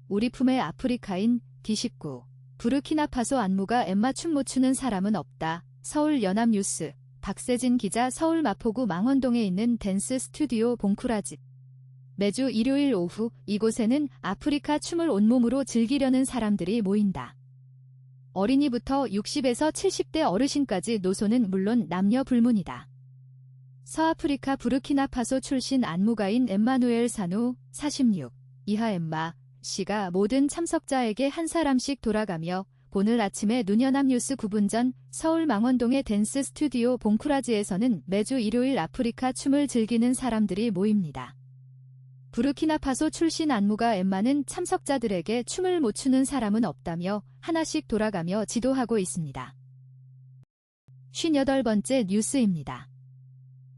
우리 품의 아프리카인 D19 부르키나파소 안무가 엠맞춤 못 추는 사람은 없다. 서울 연합뉴스 박세진 기자. 서울 마포구 망원동에 있는 댄스 스튜디오 봉쿠라집. 매주 일요일 오후 이곳에는 아프리카 춤을 온몸으로 즐기려는 사람들이 모인다. 어린이부터 60에서 70대 어르신까지 노소는 물론 남녀 불문이다. 서아프리카 부르키나파소 출신 안무가인 엠마누엘 사누 46 이하 엠마 씨가 모든 참석자에게 한 사람씩 돌아가며 오늘 아침에 눈연합뉴스 9분 전 서울 망원동의 댄스 스튜디오 봉쿠라지에서는 매주 일요일 아프리카 춤을 즐기는 사람들이 모입니다. 부르키나파소 출신 안무가 엠마는 참석자들에게 춤을 못 추는 사람은 없다며 하나씩 돌아가며 지도하고 있습니다. 58번째 뉴스입니다.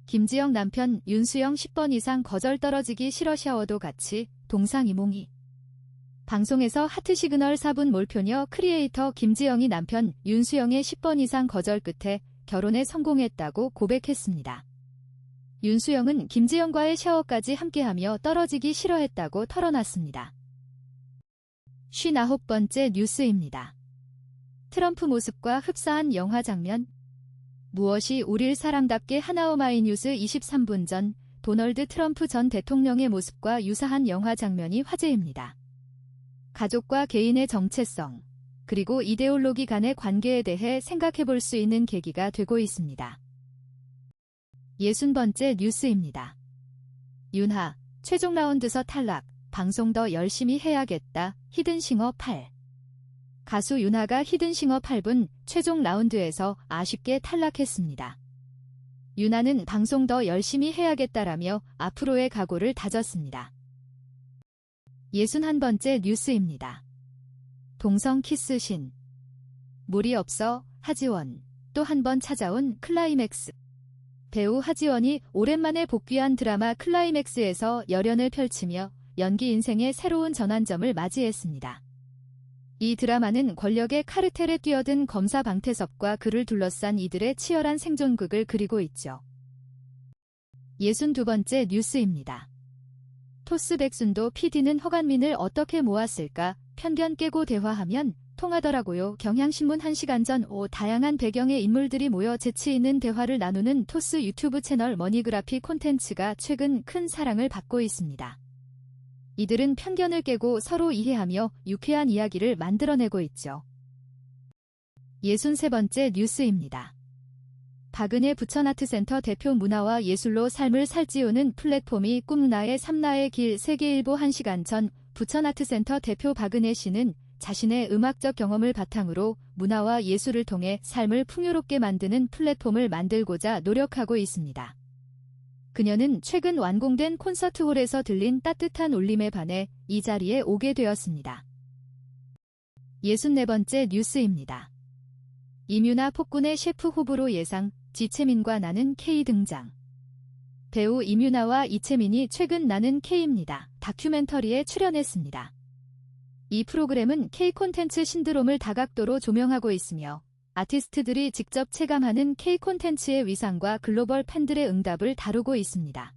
김지영 남편 윤수영 10번 이상 거절 떨어지기 싫어 샤워도 같이 동상이몽이. 방송에서 하트 시그널 4분 몰표녀 크리에이터 김지영이 남편 윤수영의 10번 이상 거절 끝에 결혼에 성공했다고 고백했습니다. 윤수영은 김지영과의 샤워까지 함께하며 떨어지기 싫어했다고 털어놨습니다. 59번째 뉴스입니다. 트럼프 모습과 흡사한 영화 장면. 무엇이 우릴 사람답게 하나오마이뉴스 23분 전 도널드 트럼프 전 대통령의 모습과 유사한 영화 장면이 화제입니다. 가족과 개인의 정체성, 그리고 이데올로기 간의 관계에 대해 생각해볼 수 있는 계기가 되고 있습니다. 60번째 뉴스입니다. 윤하, 최종 라운드서 탈락, 방송 더 열심히 해야겠다, 히든싱어 8. 가수 윤하가 히든싱어 8분 최종 라운드에서 아쉽게 탈락했습니다. 윤하는 방송 더 열심히 해야겠다라며 앞으로의 각오를 다졌습니다. 61번째 뉴스입니다. 동성 키스신. 물이 없어 하지원. 또 한 번 찾아온 클라이맥스. 배우 하지원이 오랜만에 복귀한 드라마 클라이맥스에서 열연을 펼치며 연기 인생의 새로운 전환점을 맞이했습니다. 이 드라마는 권력의 카르텔에 뛰어든 검사 방태섭과 그를 둘러싼 이들의 치열한 생존극을 그리고 있죠. 62번째 뉴스입니다. 토스 백순도 PD는 허간민을 어떻게 모았을까? 편견 깨고 대화하면 통하더라고요. 경향신문 1시간 전 다양한 배경의 인물들이 모여 재치 있는 대화를 나누는 토스 유튜브 채널 머니그라피 콘텐츠가 최근 큰 사랑을 받고 있습니다. 이들은 편견을 깨고 서로 이해하며 유쾌한 이야기를 만들어내고 있죠. 63번째 뉴스입니다. 박은혜 부천아트센터 대표 문화와 예술로 삶을 살찌우는 플랫폼이 꿈나의 삼나의 길 세계일보 1시간 전 부천아트센터 대표 박은혜 씨는 자신의 음악적 경험을 바탕으로 문화와 예술을 통해 삶을 풍요롭게 만드는 플랫폼을 만들고자 노력하고 있습니다. 그녀는 최근 완공된 콘서트홀에서 들린 따뜻한 울림에 반해 이 자리에 오게 되었습니다. 64번째 뉴스입니다. 임유나 폭군의 셰프 후보로 예상, 지채민과 나는 K 등장. 배우 임유나와 이채민이 최근 나는 K입니다. 다큐멘터리에 출연했습니다. 이 프로그램은 K 콘텐츠 신드롬을 다각도로 조명하고 있으며 아티스트들이 직접 체감하는 K 콘텐츠의 위상과 글로벌 팬들의 응답을 다루고 있습니다.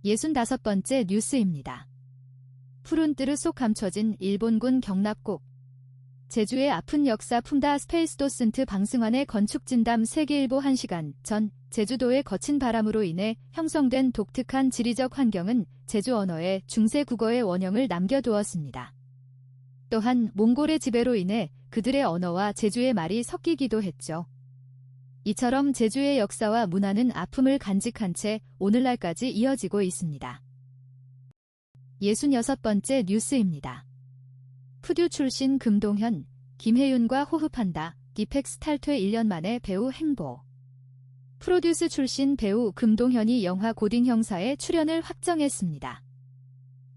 65번째 뉴스입니다. 푸른 뜨르 속 감춰진 일본군 경납곡. 제주의 아픈 역사 품다 스페이스도슨트 방승환의 건축진담 세계일보 1시간 전 제주도의 거친 바람으로 인해 형성된 독특한 지리적 환경은 제주 언어에 중세 국어의 원형을 남겨두었습니다. 또한 몽골의 지배로 인해 그들의 언어와 제주의 말이 섞이기도 했죠. 이처럼 제주의 역사와 문화는 아픔을 간직한 채 오늘날까지 이어지고 있습니다. 66번째 뉴스입니다. 푸듀 출신 금동현, 김혜윤과 호흡한다. 디펙스 탈퇴 1년 만에 배우 행보. 프로듀스 출신 배우 금동현이 영화 고딩 형사에 출연을 확정했습니다.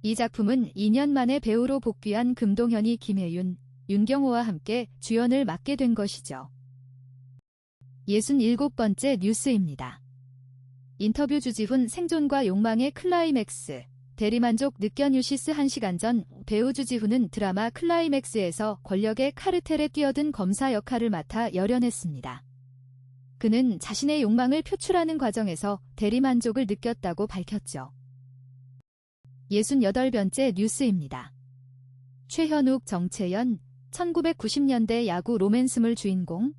이 작품은 2년 만에 배우로 복귀한 금동현이 김혜윤, 윤경호와 함께 주연을 맡게 된 것이죠. 67번째 뉴스입니다. 인터뷰 주지훈 생존과 욕망의 클라이맥스. 대리만족 느껴. 뉴시스. 1시간 전 배우 주지훈은 드라마 클라이맥스에서 권력의 카르텔에 뛰어든 검사 역할을 맡아 열연했습니다. 그는 자신의 욕망을 표출하는 과정에서 대리만족을 느꼈다고 밝혔죠. 68번째 뉴스입니다. 최현욱, 정채연, 1990년대 야구 로맨스물 주인공.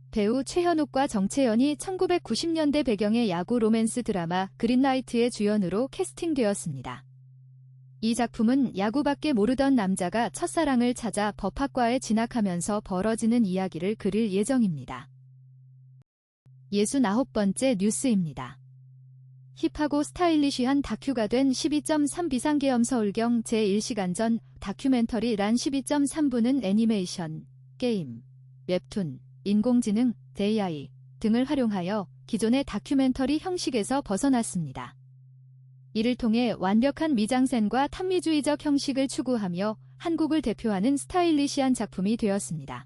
배우 최현욱과 정채연이 1990년대 배경의 야구 로맨스 드라마 그린라이트의 주연으로 캐스팅되었습니다. 이 작품은 야구밖에 모르던 남자가 첫사랑을 찾아 법학과에 진학하면서 벌어지는 이야기를 그릴 예정입니다. 69번째 뉴스입니다. 힙하고 스타일리시한 다큐가 된 12.3 비상계엄 서울경 제1시간 전 다큐멘터리 란 12.3부는 애니메이션, 게임, 웹툰, 인공지능, AI 등을 활용하여 기존의 다큐멘터리 형식에서 벗어났습니다. 이를 통해 완벽한 미장센과 탐미주의적 형식을 추구하며 한국을 대표하는 스타일리시한 작품이 되었습니다.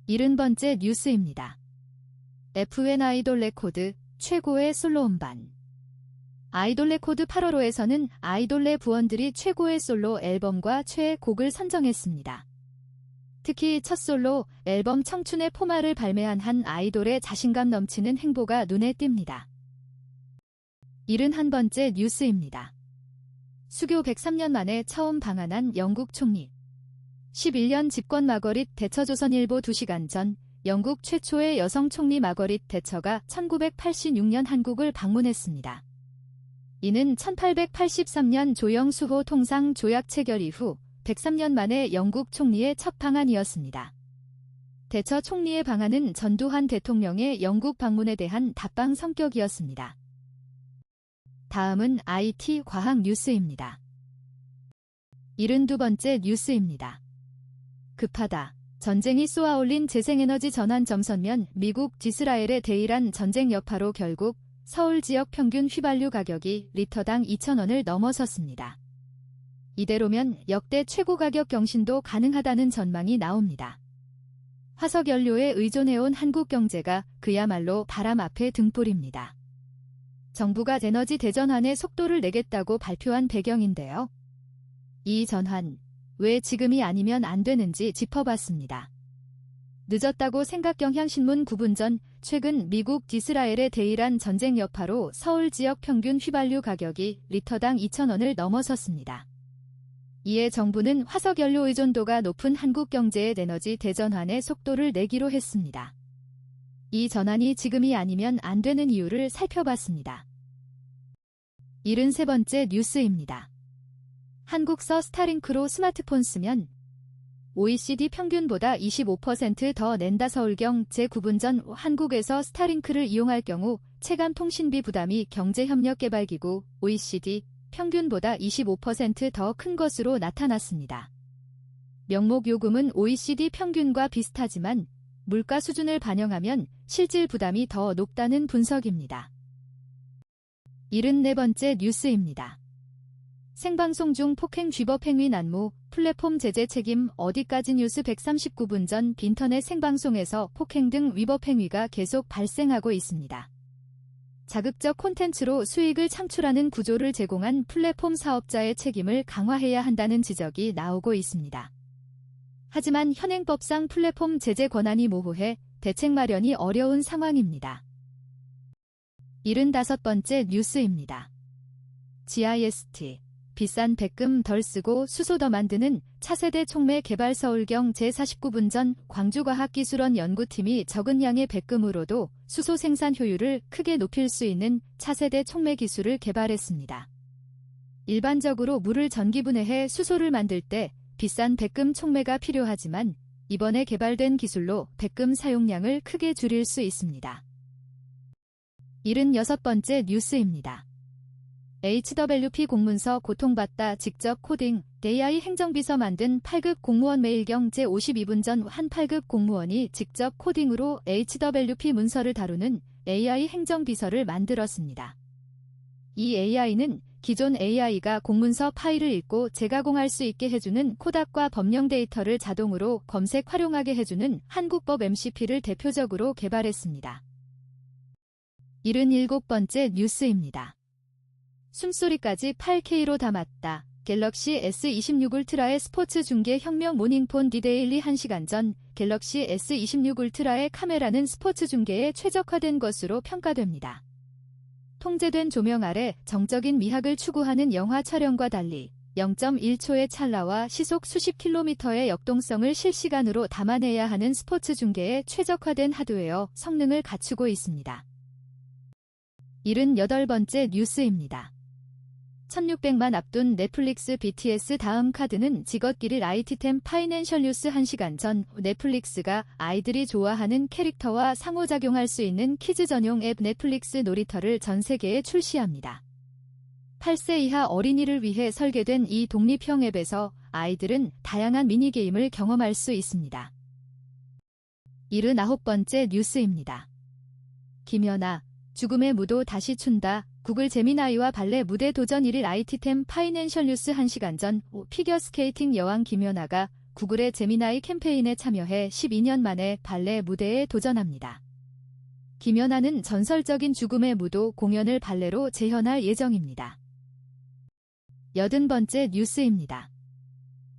70번째 뉴스입니다. FN 아이돌 레코드 최고의 솔로 음반. 아이돌 레코드 8월호에서는 아이돌 부원들이 최고의 솔로 앨범과 최애 곡을 선정했습니다. 특히 첫 솔로 앨범 청춘의 포마를 발매한 한 아이돌의 자신감 넘치는 행보가 눈에 띕니다. 71번째 뉴스입니다. 수교 103년 만에 처음 방한한 영국 총리. 11년 집권 마거릿 대처. 조선일보 2시간 전 영국 최초의 여성 총리 마거릿 대처가 1986년 한국을 방문했습니다. 이는 1883년 조영수호 통상 조약 체결 이후 103년 만에 영국 총리의 첫 방한이었습니다. 대처 총리의 방한은 전두환 대통령의 영국 방문에 대한 답방 성격이었습니다. 다음은 IT 과학 뉴스입니다. 72번째 뉴스입니다. 급하다. 전쟁이 쏘아올린 재생에너지 전환 점선면 미국 이스라엘의 대이란 전쟁 여파로 결국 서울 지역 평균 휘발유 가격이 리터당 2,000원을 넘어섰습니다. 이대로면 역대 최고 가격 경신도 가능하다는 전망이 나옵니다. 화석연료에 의존해온 한국 경제가 그야말로 바람 앞에 등불입니다. 정부가 에너지 대전환의 속도를 내겠다고 발표한 배경인데요. 이 전환, 왜 지금이 아니면 안 되는지 짚어봤습니다. 늦었다고 생각. 경향신문 9분 전 최근 미국 이스라엘의 대이란 전쟁 여파로 서울 지역 평균 휘발유 가격이 리터당 2,000원을 넘어섰습니다. 이에 정부는 화석연료 의존도가 높은 한국 경제의 에너지 대전환의 속도를 내기로 했습니다. 이 전환이 지금이 아니면 안 되는 이유를 살펴봤습니다. 73번째 뉴스입니다. 한국서 스타링크로 스마트폰 쓰면 OECD 평균보다 25% 더 낸다. 서울경 제9분 전 한국에서 스타링크를 이용할 경우 체감 통신비 부담이 경제협력개발기구 OECD 평균보다 25% 더 큰 것으로 나타났습니다. 명목 요금은 OECD 평균과 비슷하지만 물가 수준을 반영하면 실질 부담이 더 높다는 분석입니다. 74번째 뉴스입니다. 생방송 중 폭행 쥐법 행위 난무, 플랫폼 제재 책임 어디까지. 뉴스 139분 전 인터넷 생방송에서 폭행 등 위법 행위가 계속 발생하고 있습니다. 자극적 콘텐츠로 수익을 창출하는 구조를 제공한 플랫폼 사업자의 책임을 강화해야 한다는 지적이 나오고 있습니다. 하지만 현행법상 플랫폼 제재 권한이 모호해 대책 마련이 어려운 상황입니다. 75번째 뉴스입니다. GIST 비싼 백금 덜 쓰고 수소 더 만드는 차세대 촉매 개발. 서울경 제49분 전 광주과학기술원 연구팀이 적은 양의 백금으로도 수소 생산 효율을 크게 높일 수 있는 차세대 촉매 기술을 개발했습니다. 일반적으로 물을 전기분해해 수소를 만들 때 비싼 백금 촉매가 필요하지만 이번에 개발된 기술로 백금 사용량을 크게 줄일 수 있습니다. 76번째 뉴스입니다. HWP 공문서 고통받다 직접 코딩, AI 행정비서 만든 8급 공무원. 매일경 제52분 전 한 8급 공무원이 직접 코딩으로 HWP 문서를 다루는 AI 행정비서를 만들었습니다. 이 AI는 기존 AI가 공문서 파일을 읽고 재가공할 수 있게 해주는 코닥과 법령 데이터를 자동으로 검색 활용하게 해주는 한국법 MCP를 대표적으로 개발했습니다. 77번째 뉴스입니다. 숨소리까지 8K로 담았다. 갤럭시 S26 울트라의 스포츠 중계 혁명 모닝폰 디데일리 1시간 전 갤럭시 S26 울트라의 카메라는 스포츠 중계에 최적화된 것으로 평가됩니다. 통제된 조명 아래 정적인 미학을 추구하는 영화 촬영과 달리 0.1초의 찰나와 시속 수십 킬로미터의 역동성을 실시간으로 담아내야 하는 스포츠 중계에 최적화된 하드웨어 성능을 갖추고 있습니다. 78번째 뉴스입니다. 1600만 앞둔 넷플릭스 BTS 다음 카드는 지것길일 IT템 파이낸셜 뉴스 1시간 전 넷플릭스가 아이들이 좋아하는 캐릭터와 상호작용할 수 있는 키즈 전용 앱 넷플릭스 놀이터를 전 세계에 출시합니다. 8세 이하 어린이를 위해 설계된 이 독립형 앱에서 아이들은 다양한 미니게임을 경험할 수 있습니다. 79번째 뉴스입니다. 김연아, 죽음의 무도 다시 춘다. 구글 제미나이와 발레 무대 도전 1일 IT템 파이낸셜 뉴스 1시간 전 피겨스케이팅 여왕 김연아가 구글의 제미나이 캠페인에 참여해 12년 만에 발레 무대에 도전합니다. 김연아는 전설적인 죽음의 무도 공연을 발레로 재현할 예정입니다. 80번째 뉴스입니다.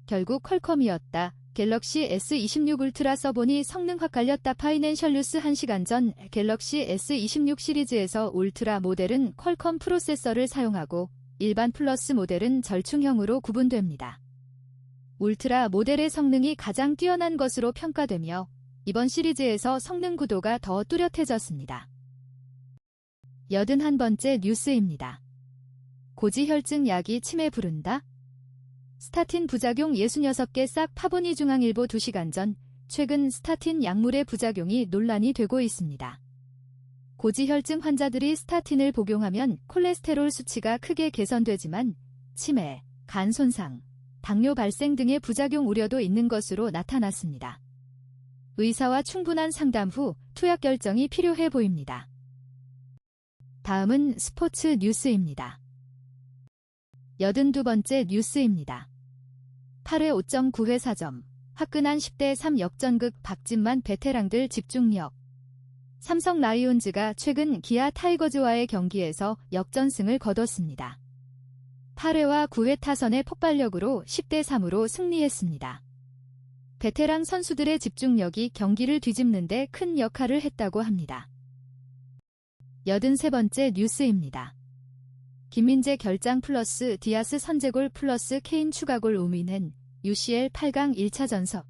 결국 퀄컴이었다. 갤럭시 S26 울트라 써보니 성능 확 갈렸다. 파이낸셜 뉴스 1시간 전 갤럭시 S26 시리즈에서 울트라 모델은 퀄컴 프로세서를 사용하고 일반 플러스 모델은 절충형으로 구분됩니다. 울트라 모델의 성능이 가장 뛰어난 것으로 평가되며 이번 시리즈에서 성능 구도가 더 뚜렷해졌습니다. 81번째 뉴스입니다. 고지혈증 약이 치매 부른다? 스타틴 부작용 66개 싹 파보니 중앙일보 2시간 전 최근 스타틴 약물의 부작용이 논란이 되고 있습니다. 고지혈증 환자들이 스타틴을 복용하면 콜레스테롤 수치가 크게 개선되지만 치매, 간 손상, 당뇨 발생 등의 부작용 우려도 있는 것으로 나타났습니다. 의사와 충분한 상담 후 투약 결정이 필요해 보입니다. 다음은 스포츠 뉴스입니다. 82번째 뉴스입니다. 8회 5.9회 4점, 화끈한 10대 3 역전극 박진만 베테랑들 집중력. 삼성 라이온즈가 최근 기아 타이거즈와의 경기에서 역전승을 거뒀습니다. 8회와 9회 타선의 폭발력으로 10대 3으로 승리했습니다. 베테랑 선수들의 집중력이 경기를 뒤집는 데 큰 역할을 했다고 합니다. 83번째 뉴스입니다. 김민재 결장 플러스 디아스 선제골 플러스 케인 추가골 우민헨 UCL 8강 1차전석.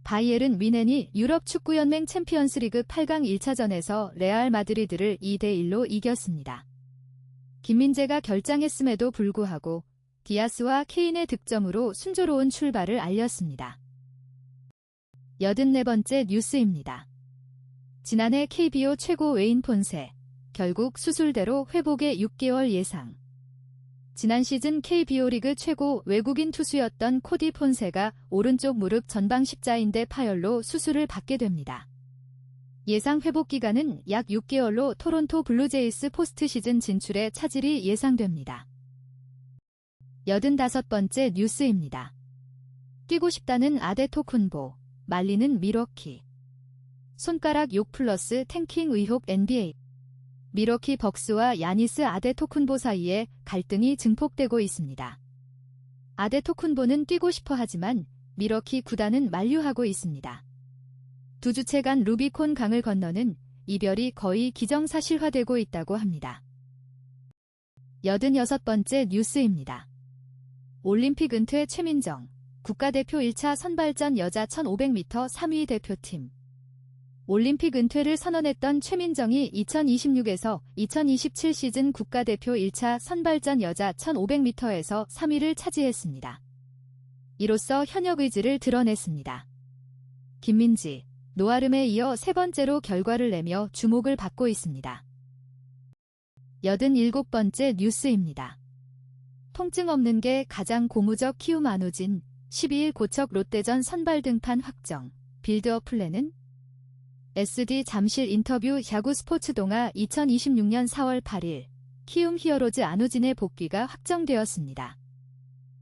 바이에른 뮌헨이 유럽 축구연맹 챔피언스리그 8강 1차전에서 레알 마드리드를 2대1로 이겼습니다. 김민재가 결장했음에도 불구하고 디아스와 케인의 득점으로 순조로운 출발을 알렸습니다. 84번째 뉴스입니다. 지난해 KBO 최고 외인 폰세. 결국 수술대로 회복에 6개월 예상. 지난 시즌 KBO 리그 최고 외국인 투수였던 코디 폰세가 오른쪽 무릎 전방 십자인대 파열로 수술을 받게 됩니다. 예상 회복 기간은 약 6개월로 토론토 블루제이스 포스트 시즌 진출에 차질이 예상됩니다. 85번째 뉴스입니다. 뛰고 싶다는 아데토쿤보, 말리는 밀워키. 손가락 욕 플러스 탱킹 의혹 NBA. 밀워키 벅스와 야니스 아데토쿤보 사이에 갈등이 증폭되고 있습니다. 아데토쿤보는 뛰고 싶어 하지만 밀워키 구단은 만류하고 있습니다. 두 주체 간 루비콘 강을 건너는 이별이 거의 기정사실화되고 있다고 합니다. 86번째 뉴스입니다. 올림픽 은퇴 최민정, 국가대표 1차 선발전 여자 1500m 3위 대표팀. 올림픽 은퇴를 선언했던 최민정이 2026에서 2027 시즌 국가대표 1차 선발전 여자 1500m에서 3위를 차지했습니다. 이로써 현역 의지를 드러냈습니다. 김민지, 노아름에 이어 세 번째로 결과를 내며 주목을 받고 있습니다. 87번째 뉴스입니다. 통증 없는 게 가장 고무적 키움 안우진, 12일 고척 롯데전 선발 등판 확정, 빌드업 플랜은? SD 잠실 인터뷰 야구 스포츠 동아 2026년 4월 8일 키움 히어로즈 안우진의 복귀가 확정되었습니다.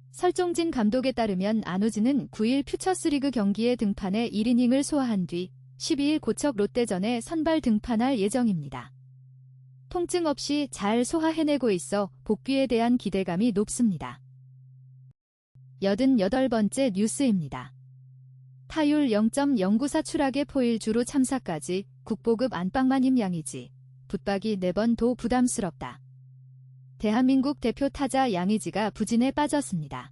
설종진 감독에 따르면 안우진은 9일 퓨처스리그 경기에 등판해 1이닝을 소화한 뒤 12일 고척 롯데전에 선발 등판할 예정입니다. 통증 없이 잘 소화해내고 있어 복귀에 대한 기대감이 높습니다. 88번째 뉴스입니다. 타율 0.094 추락의 포일 주로 참사까지 국보급 안방만 임양이지 붙박이 4번 도 부담스럽다. 대한민국 대표 타자 양의지가 부진에 빠졌습니다.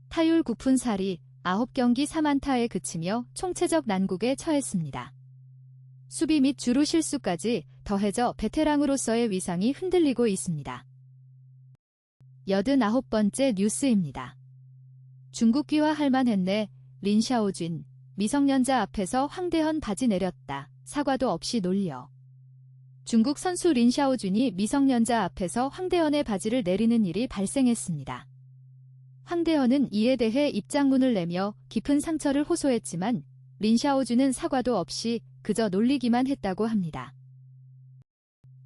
타율 9푼 4리 9경기 3안타에 그치며 총체적 난국에 처했습니다. 수비 및 주루 실수까지 더해져 베테랑으로서의 위상이 흔들리고 있습니다. 89번째 뉴스입니다. 중국 귀화할 만했네. 린샤오쥔, 미성년자 앞에서 황대헌 바지 내렸다. 사과도 없이 놀려. 중국 선수 린샤오쥔이 미성년자 앞에서 황대헌의 바지를 내리는 일이 발생했습니다. 황대헌은 이에 대해 입장문을 내며 깊은 상처를 호소했지만 린샤오쥔은 사과도 없이 그저 놀리기만 했다고 합니다.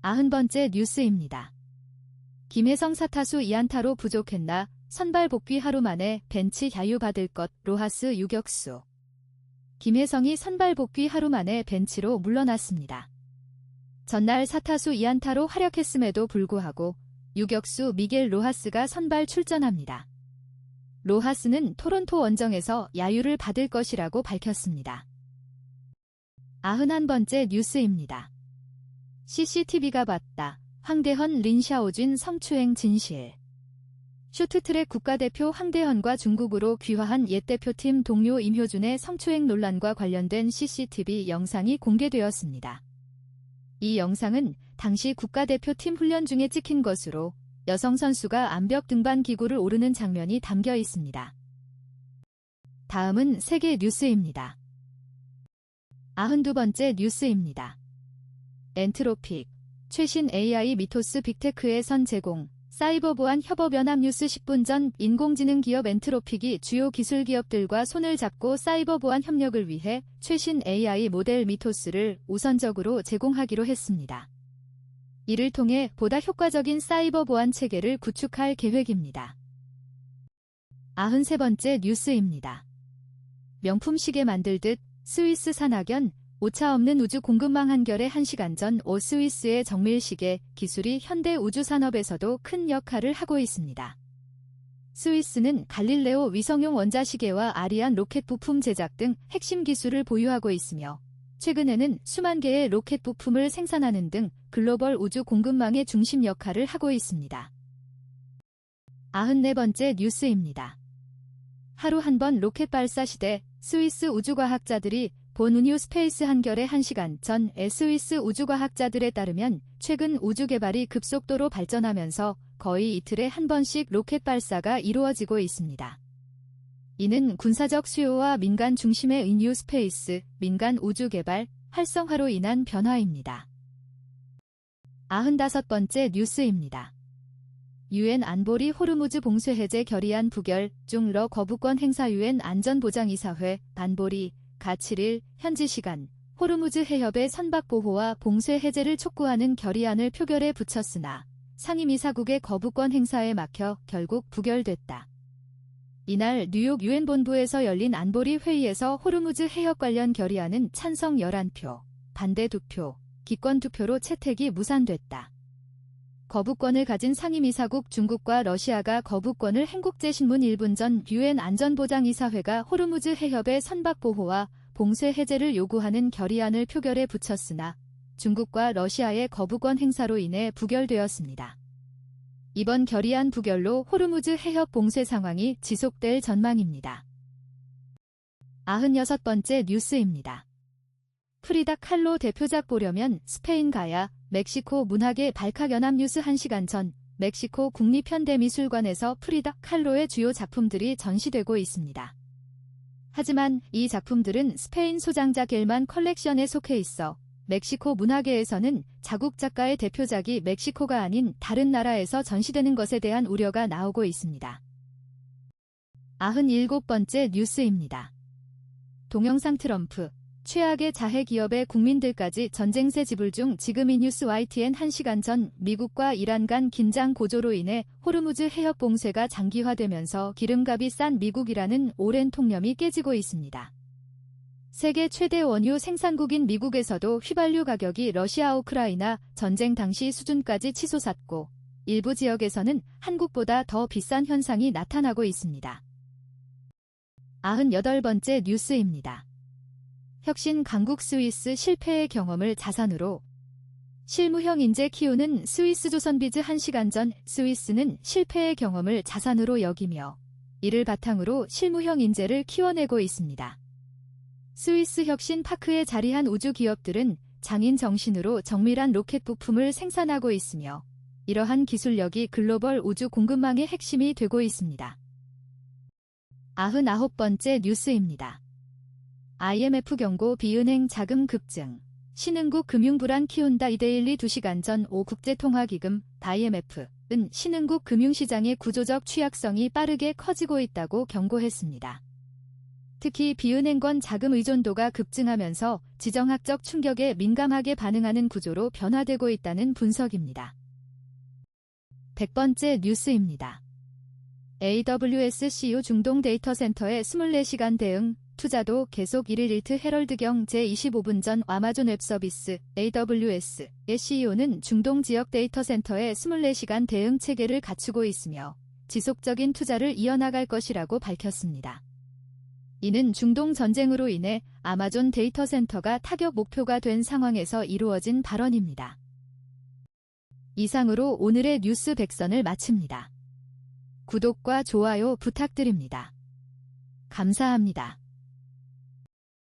90번째 뉴스입니다. 김혜성 사타수 2안타로 부족했나? 선발 복귀 하루 만에 벤치 야유받을 것. 로하스 유격수. 김혜성이 선발 복귀 하루 만에 벤치로 물러났습니다. 전날 사타수 2안타로 활약했음에도 불구하고 유격수 미겔 로하스가 선발 출전합니다. 로하스는 토론토 원정에서 야유를 받을 것이라고 밝혔습니다. 91번째 뉴스입니다. CCTV가 봤다. 황대헌 린샤오쥔 성추행 진실. 쇼트트랙 국가대표 황대헌과 중국으로 귀화한 옛 대표팀 동료 임효준의 성추행 논란과 관련된 CCTV 영상이 공개되었습니다. 이 영상은 당시 국가대표팀 훈련 중에 찍힌 것으로 여성 선수가 암벽 등반 기구를 오르는 장면이 담겨 있습니다. 다음은 세계 뉴스입니다. 92번째 뉴스입니다. 엔트로픽, 최신 AI 미토스 빅테크의 선 제공, 사이버 보안 협업 연합뉴스 10분 전 인공지능 기업 엔트로픽이 주요 기술 기업들과 손을 잡고 사이버 보안 협력을 위해 최신 AI 모델 미토스를 우선적으로 제공하기로 했습니다. 이를 통해 보다 효과적인 사이버 보안 체계를 구축할 계획입니다. 93번째 뉴스입니다. 명품 시계 만들듯 스위스 산학연, 오차 없는 우주 공급망 한결의 1시간 전 스위스의 정밀 시계 기술이 현대 우주산업에서도 큰 역할을 하고 있습니다. 스위스는 갈릴레오 위성용 원자시계와 아리안 로켓 부품 제작 등 핵심 기술을 보유하고 있으며 최근에는 수만 개의 로켓 부품을 생산하는 등 글로벌 우주 공급망의 중심 역할을 하고 있습니다. 94번째 뉴스입니다. 하루 한 번 로켓 발사 시대, 스위스 우주과학자들이 본우뉴 스페이스 한결의 1시간 전 스위스 우주과학자들에 따르면 최근 우주 개발이 급속도로 발전하면서 거의 이틀에 한 번씩 로켓 발사가 이루어지고 있습니다. 이는 군사적 수요와 민간 중심의 뉴 스페이스, 민간 우주 개발, 활성화로 인한 변화입니다. 95번째 뉴스입니다. 유엔 안보리 호르무즈 봉쇄 해제 결의안 부결 중 러 거부권 행사 유엔 안전보장이사회 안보리 가 7일 현지 시간 호르무즈 해협의 선박 보호와 봉쇄 해제를 촉구하는 결의안을 표결에 붙였으나 상임이사국의 거부권 행사에 막혀 결국 부결됐다. 이날 뉴욕 유엔 본부에서 열린 안보리 회의에서 호르무즈 해협 관련 결의안은 찬성 11표, 반대 2표, 기권 2표로 채택이 무산됐다. 거부권을 가진 상임이사국 중국과 러시아가 거부권을 행국제신문 1분 전 유엔 안전보장이사회가 호르무즈 해협의 선박 보호와 봉쇄 해제를 요구하는 결의안을 표결에 붙였으나 중국과 러시아의 거부권 행사로 인해 부결되었습니다. 이번 결의안 부결로 호르무즈 해협 봉쇄 상황이 지속될 전망입니다. 96번째 뉴스입니다. 프리다 칼로 대표작 보려면 스페인 가야. 멕시코 문학의 발칵 연합뉴스 1시간 전 멕시코 국립현대미술관에서 프리다 칼로의 주요 작품들이 전시되고 있습니다. 하지만 이 작품들은 스페인 소장자 겔만 컬렉션에 속해 있어 멕시코 문화계에서는 자국 작가의 대표작이 멕시코가 아닌 다른 나라에서 전시되는 것에 대한 우려가 나오고 있습니다. 97번째 뉴스입니다. 동영상 트럼프 최악의 자해 기업의 국민들까지 전쟁세 지불 중 지금 이 뉴스 YTN 1시간 전 미국과 이란 간 긴장 고조로 인해 호르무즈 해협 봉쇄가 장기화되면서 기름값이 싼 미국이라는 오랜 통념이 깨지고 있습니다. 세계 최대 원유 생산국인 미국에서도 휘발유 가격이 러시아 우크라이나 전쟁 당시 수준까지 치솟았고 일부 지역에서는 한국보다 더 비싼 현상이 나타나고 있습니다. 98번째 뉴스입니다. 혁신 강국 스위스 실패의 경험을 자산으로. 실무형 인재 키우는 스위스 조선비즈 1시간 전 스위스는 실패의 경험을 자산으로 여기며 이를 바탕으로 실무형 인재를 키워내고 있습니다. 스위스 혁신 파크에 자리한 우주 기업들은 장인 정신으로 정밀한 로켓 부품을 생산하고 있으며 이러한 기술력이 글로벌 우주 공급망의 핵심이 되고 있습니다. 99번째 뉴스입니다. IMF 경고 비은행 자금 급증. 신흥국 금융불안 키운다. 이데일리 2시간 전 국제통화기금 IMF는 신흥국 금융시장의 구조적 취약성이 빠르게 커지고 있다고 경고했습니다. 특히 비은행권 자금 의존도가 급증하면서 지정학적 충격에 민감하게 반응하는 구조로 변화되고 있다는 분석입니다. 100번째 뉴스입니다. AWS CEO 중동 데이터 센터의 24시간 대응, 투자도 계속 1일 일트 헤럴드경 제25분 전 아마존 웹서비스 AWS의 CEO는 중동 지역 데이터 센터의 24시간 대응 체계를 갖추고 있으며 지속적인 투자를 이어나갈 것이라고 밝혔습니다. 이는 중동 전쟁으로 인해 아마존 데이터 센터가 타격 목표가 된 상황에서 이루어진 발언입니다. 이상으로 오늘의 뉴스 100선을 마칩니다. 구독과 좋아요 부탁드립니다. 감사합니다.